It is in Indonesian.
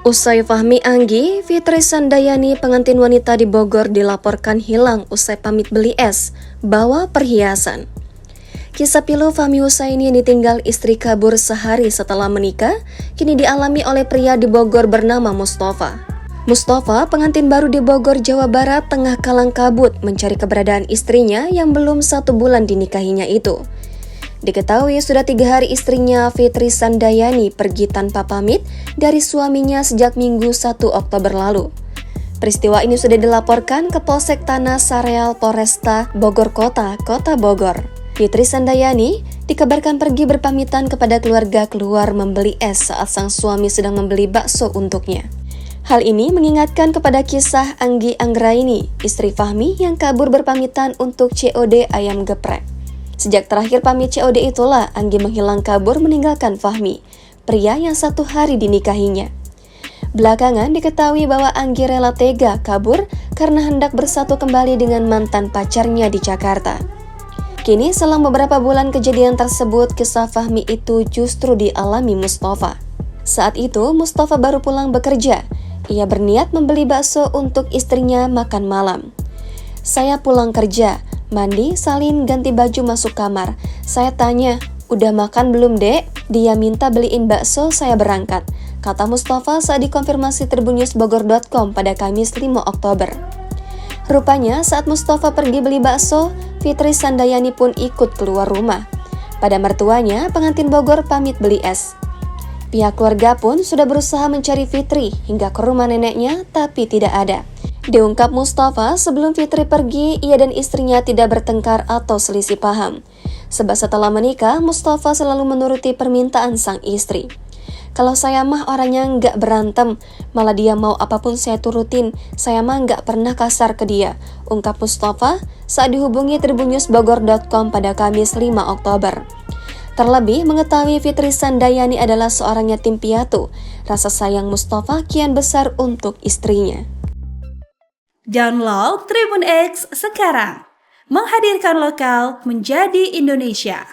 Usai Fahmi Anggi, Fitri Sandayani pengantin wanita di Bogor dilaporkan hilang usai pamit beli es, bawa perhiasan. Kisah pilu Fahmi Husaini yang ditinggal istri kabur sehari setelah menikah, kini dialami oleh pria di Bogor bernama Mustafa. Mustafa, pengantin baru di Bogor, Jawa Barat, tengah kalang kabut mencari keberadaan istrinya yang belum 1 bulan dinikahinya itu. Diketahui sudah 3 hari istrinya Fitri Sandayani pergi tanpa pamit dari suaminya sejak Minggu 1 Oktober lalu. Peristiwa ini sudah dilaporkan ke Polsek Tanah Sareal Polresta Bogor Kota Bogor. Fitri Sandayani dikabarkan pergi berpamitan kepada keluarga keluar membeli es saat sang suami sedang membeli bakso untuknya. Hal ini mengingatkan kepada kisah Anggi Anggraini, istri Fahmi yang kabur berpamitan untuk COD ayam geprek. Sejak terakhir pamit COD itulah Anggi menghilang kabur meninggalkan Fahmi, pria yang 1 hari dinikahinya. Belakangan diketahui bahwa Anggi rela tega kabur karena hendak bersatu kembali dengan mantan pacarnya di Jakarta. Kini selang beberapa bulan kejadian tersebut, kisah Fahmi itu justru dialami Mustafa. Saat itu Mustafa baru pulang bekerja. Ia berniat membeli bakso untuk istrinya makan malam. Saya pulang kerja, mandi, salin, ganti baju masuk kamar. Saya tanya, udah makan belum dek? Dia minta beliin bakso, saya berangkat, kata Mustafa saat dikonfirmasi tribunnews.bogor.com pada Kamis 5 Oktober. Rupanya saat Mustafa pergi beli bakso, Fitri Sandayani pun ikut keluar rumah. Pada mertuanya, pengantin Bogor pamit beli es. Pihak keluarga pun sudah berusaha mencari Fitri hingga ke rumah neneknya, tapi tidak ada. Diungkap Mustafa, sebelum Fitri pergi, ia dan istrinya tidak bertengkar atau selisih paham. Sebab setelah menikah, Mustafa selalu menuruti permintaan sang istri. Kalau saya mah orangnya nggak berantem, malah dia mau apapun saya turutin, saya mah nggak pernah kasar ke dia, ungkap Mustafa saat dihubungi tribunnews.bogor.com pada Kamis 5 Oktober. Terlebih mengetahui Fitri Sandayani adalah seorang yatim piatu, rasa sayang Mustafa kian besar untuk istrinya. Download Tribun X sekarang, menghadirkan lokal menjadi Indonesia.